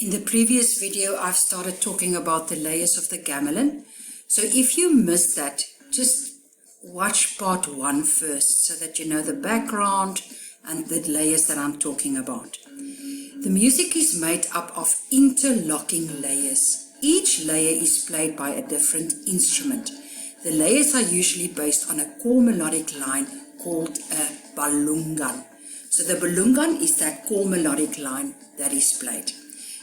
In the previous video, I've started talking about the layers of the gamelan. So if you missed that, just watch part 1 first so that you know the background and the layers that I'm talking about. The music is made up of interlocking layers. Each layer is played by a different instrument. The layers are usually based on a core melodic line called a balungan. So the balungan is that core melodic line that is played.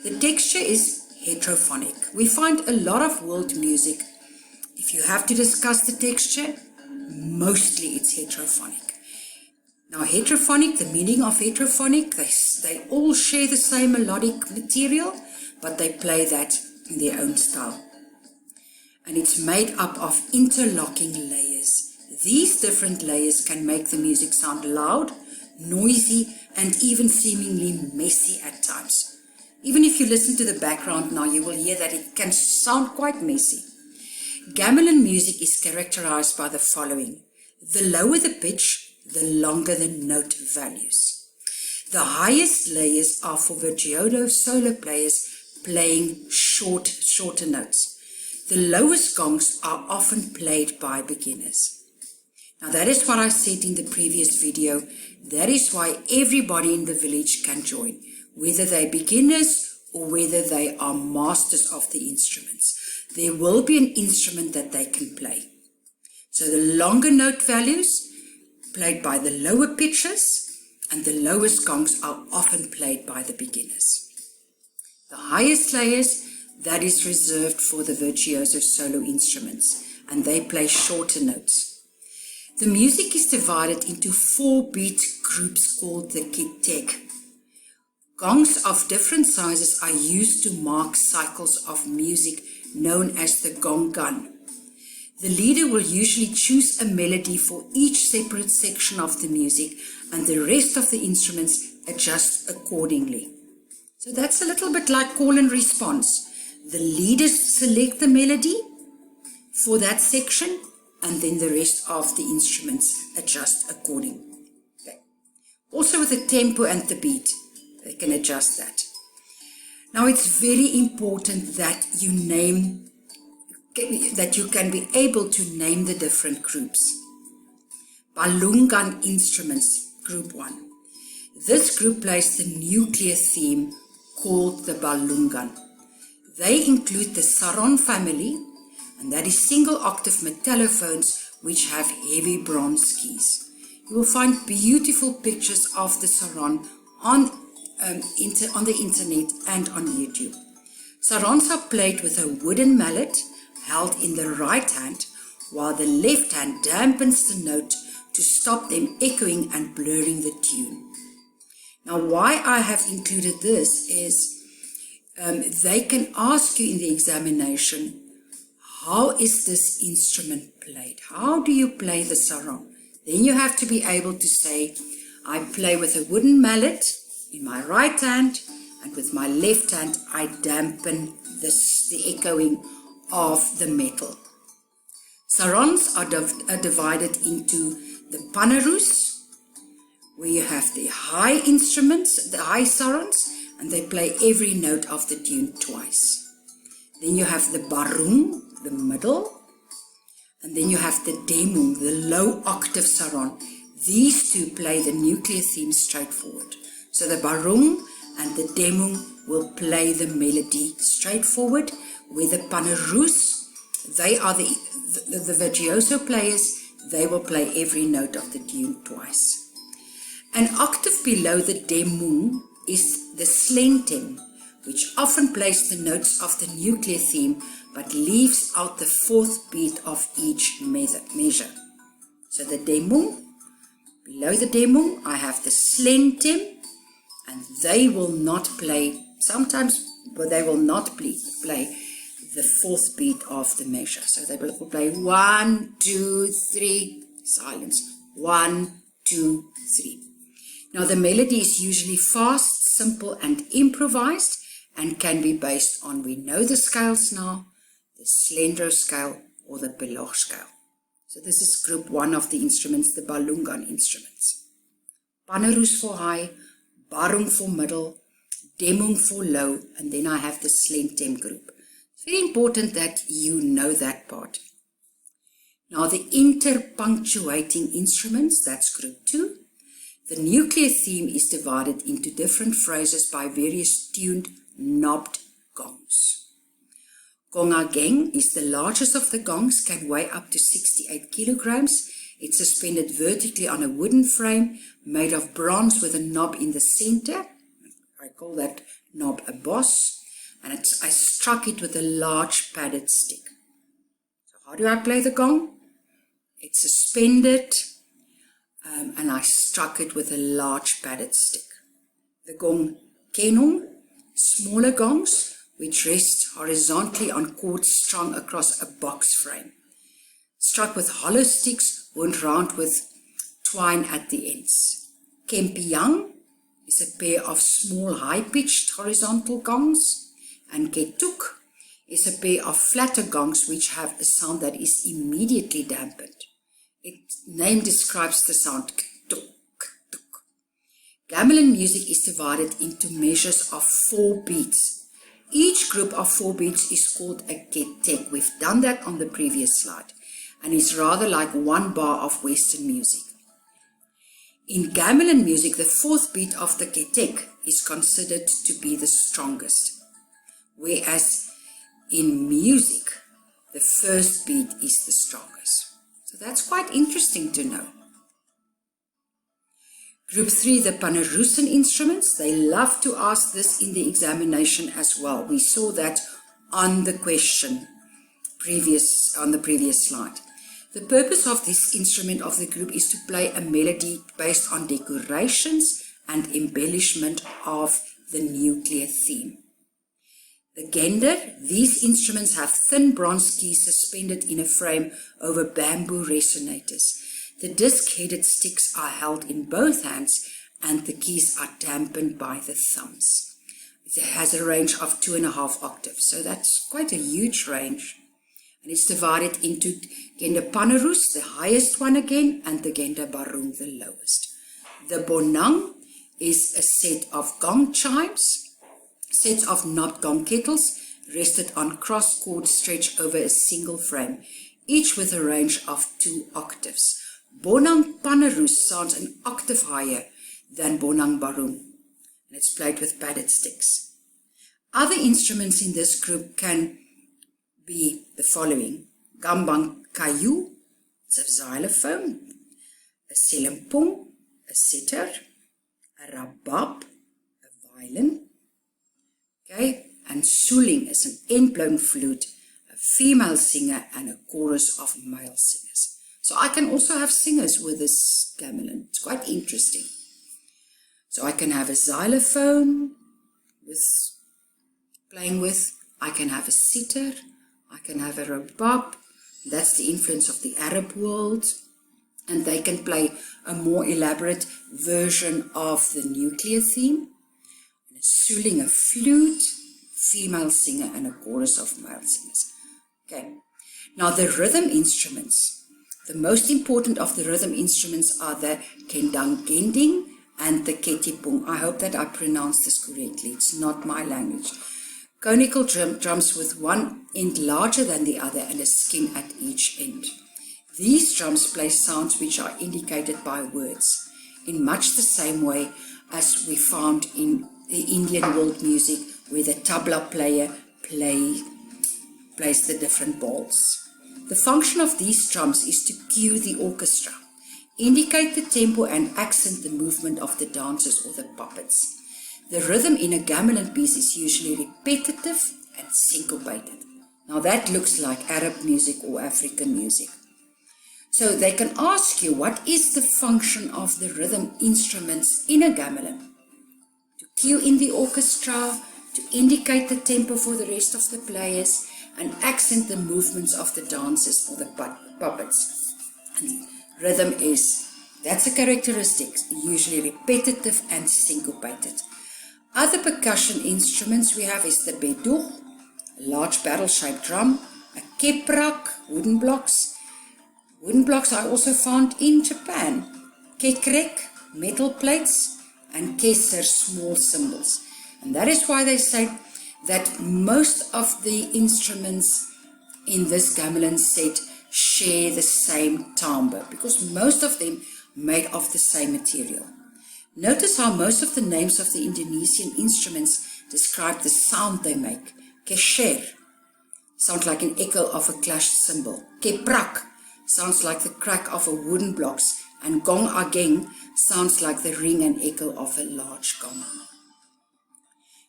The texture is heterophonic. We find a lot of world music, if you have to discuss the texture, mostly it's heterophonic. Now heterophonic, the meaning of heterophonic, they all share the same melodic material, but they play that in their own style. And it's made up of interlocking layers. These different layers can make the music sound loud, noisy, and even seemingly messy at times. Even if you listen to the background now, you will hear that it can sound quite messy. Gamelan music is characterized by the following. The lower the pitch, the longer the note values. The highest layers are for virtuoso solo players playing shorter notes. The lowest gongs are often played by beginners. Now that is what I said in the previous video. That is why everybody in the village can join, whether they're beginners or whether they are masters of the instruments. There will be an instrument that they can play. So the longer note values played by the lower pitches, and the lowest gongs are often played by the beginners. The highest layers, that is reserved for the virtuoso solo instruments, and they play shorter notes. The music is divided into 4 beat groups called the kitek. Gongs of different sizes are used to mark cycles of music known as the gong gun. The leader will usually choose a melody for each separate section of the music, and the rest of the instruments adjust accordingly. So that's a little bit like call and response. The leaders select the melody for that section, and then the rest of the instruments adjust accordingly. Okay. Also with the tempo and the beat, they can adjust that. Now it's very important that you can be able to name the different groups. Balungan Instruments, Group 1. This group plays the nuclear theme called the balungan. They include the saron family, and that is single octave metallophones which have heavy bronze keys. You will find beautiful pictures of the saron on the internet and on YouTube. Sarons are played with a wooden mallet held in the right hand, while the left hand dampens the note to stop them echoing and blurring the tune. Now why I have included this is they can ask you in the examination, how is this instrument played? How do you play the saron? Then you have to be able to say, I play with a wooden mallet in my right hand, and with my left hand I dampen the echoing of the metal. Sarons are divided into the Panerus, where you have the high instruments, the high sarons, and they play every note of the tune twice. Then you have the Barung, the middle, and then you have the Demung, the low octave saron. These two play the nuclear theme straightforward. So the Barung and the Demung will play the melody straightforward, where the Panerus, they are the virtuoso players, they will play every note of the tune twice. An octave below the Demung is the Slentem, which often plays the notes of the nuclear theme but leaves out the 4th beat of each measure. So the Demung, below the Demung I have the Slentem, and they will not play, sometimes but they will not play the 4th beat of the measure. So they will play 1, 2, 3, silence, 1, 2, 3. Now the melody is usually fast, simple and improvised, and can be based on, we know the scales now, the slendro scale or the Beloch scale. So this is group 1 of the instruments, the Balungan instruments. Panerus for high, Barung for middle, Demmung for low, and then I have the Slentem group. It's very important that you know that part. Now the interpunctuating instruments, that's group 2. The nuclear theme is divided into different phrases by various tuned knobbed gongs. Gong is the largest of the gongs, can weigh up to 68 kilograms. It's suspended vertically on a wooden frame made of bronze with a knob in the center. I call that knob a boss. And I struck it with a large padded stick. So how do I play the gong? It's suspended and I struck it with a large padded stick. The gong kenong, smaller gongs, which rest horizontally on cords strung across a box frame. Struck with hollow sticks, wound round with twine at the ends. Kempiang is a pair of small high-pitched horizontal gongs, and ketuk is a pair of flatter gongs which have a sound that is immediately dampened. Its name describes the sound ketuk, ketuk. Gamelan music is divided into measures of 4 beats. Each group of 4 beats is called a ketek. We've done that on the previous slide, and it's rather like 1 bar of Western music. In Gamelan music, the 4th beat of the ketek is considered to be the strongest, whereas in music, the 1st beat is the strongest. So that's quite interesting to know. Group 3, the Panerusan Instruments, they love to ask this in the examination as well. We saw that on the question on the previous slide. The purpose of this instrument of the group is to play a melody based on decorations and embellishment of the nuclear theme. The gender, these instruments have thin bronze keys suspended in a frame over bamboo resonators. The disc-headed sticks are held in both hands and the keys are dampened by the thumbs. It has a range of 2.5 octaves, so that's quite a huge range. And it's divided into Gender Panerus, the highest one again, and the Gender Barung, the lowest. The Bonang is a set of gong chimes, sets of knobbed gong kettles, rested on cross cords stretched over a single frame, each with a range of 2 octaves. Bonang Panerus sounds an octave higher than Bonang Barung, and it's played with padded sticks. Other instruments in this group can be the following: Gambang Kayu, it's a xylophone, a selempong, a sitar, a rabab, a violin, okay, and suling is an end-blown flute, a female singer, and a chorus of male singers. So I can also have singers with this gamelan. It's quite interesting. So I can have a xylophone playing with, I can have a sitar, I can have a rabab. That's the influence of the Arab world. And they can play a more elaborate version of the nuclear theme. And a suling, a flute, female singer, and a chorus of male singers. Okay. Now the rhythm instruments. The most important of the rhythm instruments are the kendang gending and the ketipung. I hope that I pronounced this correctly. It's not my language. Conical drums with one end larger than the other and a skin at each end. These drums play sounds which are indicated by words, in much the same way as we found in the Indian world music, where the tabla player plays the different balls. The function of these drums is to cue the orchestra, indicate the tempo and accent the movement of the dancers or the puppets. The rhythm in a gamelan piece is usually repetitive and syncopated. Now that looks like Arab music or African music. So they can ask you, what is the function of the rhythm instruments in a gamelan? To cue in the orchestra, to indicate the tempo for the rest of the players, and accent the movements of the dancers or the puppets. And rhythm that's a characteristic, usually repetitive and syncopated. Other percussion instruments we have is the bedug, a large barrel-shaped drum, a keprak, wooden blocks. Wooden blocks I also found in Japan. Kekrek, metal plates, and keser, small cymbals. And that is why they say that most of the instruments in this gamelan set share the same timbre, because most of them made of the same material. Notice how most of the names of the Indonesian instruments describe the sound they make. Kesher sounds like an echo of a clashed cymbal. Keprak sounds like the crack of a wooden blocks. And Gong Ageng sounds like the ring and echo of a large gong.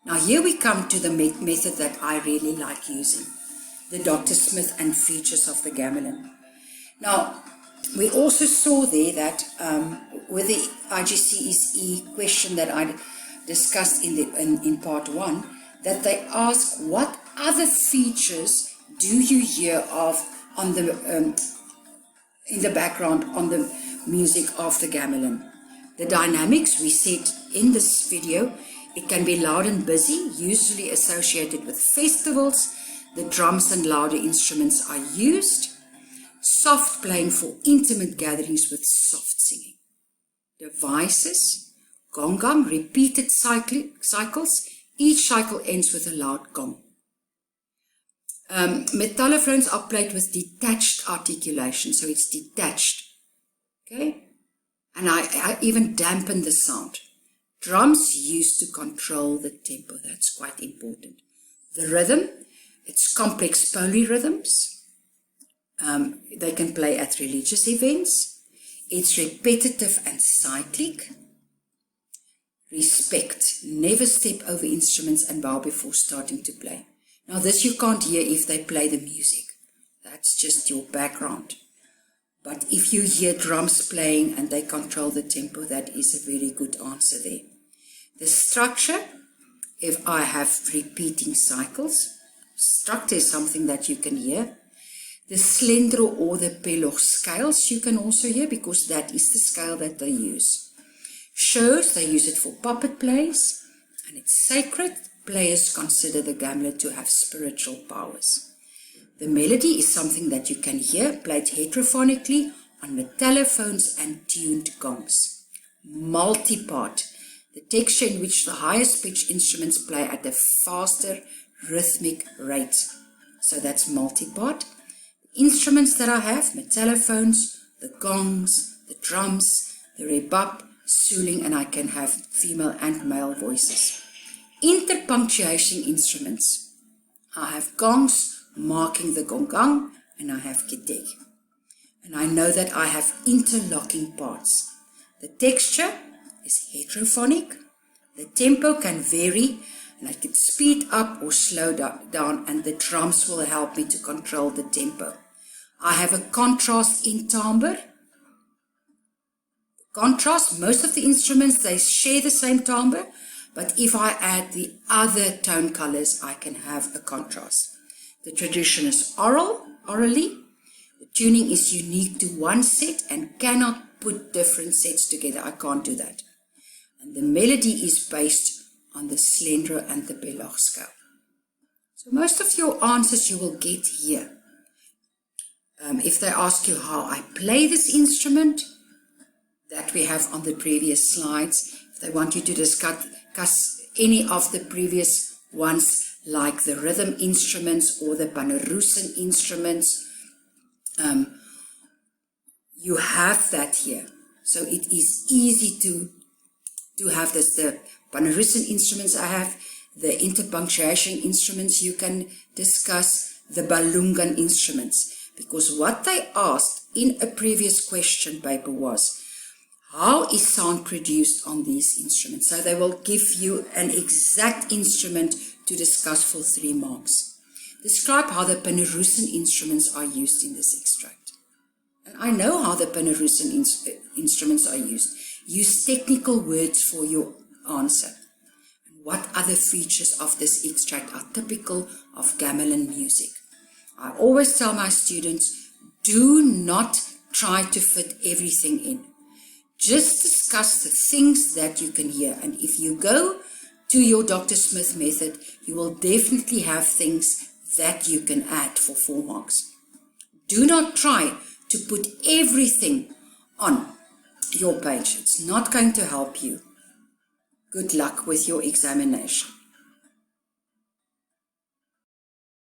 Now here we come to the method that I really like using, the Dr. Smith and features of the gamelan. Now, we also saw there that with the IGCSE question that I discussed in part 1, that they ask what other features do you hear of on the in the background on the music of the gamelan. The dynamics we said in this video, it can be loud and busy, usually associated with festivals. The drums and louder instruments are used. Soft playing for intimate gatherings with soft singing. Devices, gong gong, repeated cycles. Each cycle ends with a loud gong. Metallophones are played with detached articulation, so it's detached. Okay? And I even dampen the sound. Drums used to control the tempo. That's quite important. The rhythm, it's complex polyrhythms. They can play at religious events. It's repetitive and cyclic. Respect. Never step over instruments and bow before starting to play. Now this you can't hear if they play the music. That's just your background. But if you hear drums playing and they control the tempo, that is a very good answer there. The structure, if I have repeating cycles, structure is something that you can hear. The slendro or the pelog scales you can also hear, because that is the scale that they use. Shows, they use it for puppet plays, and it's sacred. Players consider the gamelan to have spiritual powers. The melody is something that you can hear, played heterophonically on metallophones and tuned gongs. Multipart, the texture in which the highest pitch instruments play at a faster rhythmic rate. So that's multipart. The instruments that I have, metallophones, the gongs, the drums, the rebab, suling, and I can have female and male voices. Interpunctuation instruments. I have gongs marking the gong gong, and I have kiteg. And I know that I have interlocking parts. The texture is heterophonic. The tempo can vary, and I can speed up or slow down, and the drums will help me to control the tempo. I have a contrast in timbre. Contrast, most of the instruments, they share the same timbre, but if I add the other tone colors, I can have a contrast. The tradition is orally. The tuning is unique to one set and cannot put different sets together. I can't do that. And the melody is based on the slendro and the pelog scale. So most of your answers you will get here. If they ask you how I play this instrument, that we have on the previous slides. If they want you to discuss any of the previous ones, like the rhythm instruments or the Panerusan instruments, you have that here. So it is easy to have this. The Panerusan instruments I have, the interpunctuation instruments you can discuss, the Balungan instruments. Because what they asked in a previous question paper was, how is sound produced on these instruments? So they will give you an exact instrument to discuss for 3 marks. Describe how the Panerusan instruments are used in this extract. And I know how the Panerusan instruments are used. Use technical words for your answer. And what other features of this extract are typical of gamelan music? I always tell my students, do not try to fit everything in. Just discuss the things that you can hear. And if you go to your Dr. Smith method, you will definitely have things that you can add for 4 marks. Do not try to put everything on your page. It's not going to help you. Good luck with your examination.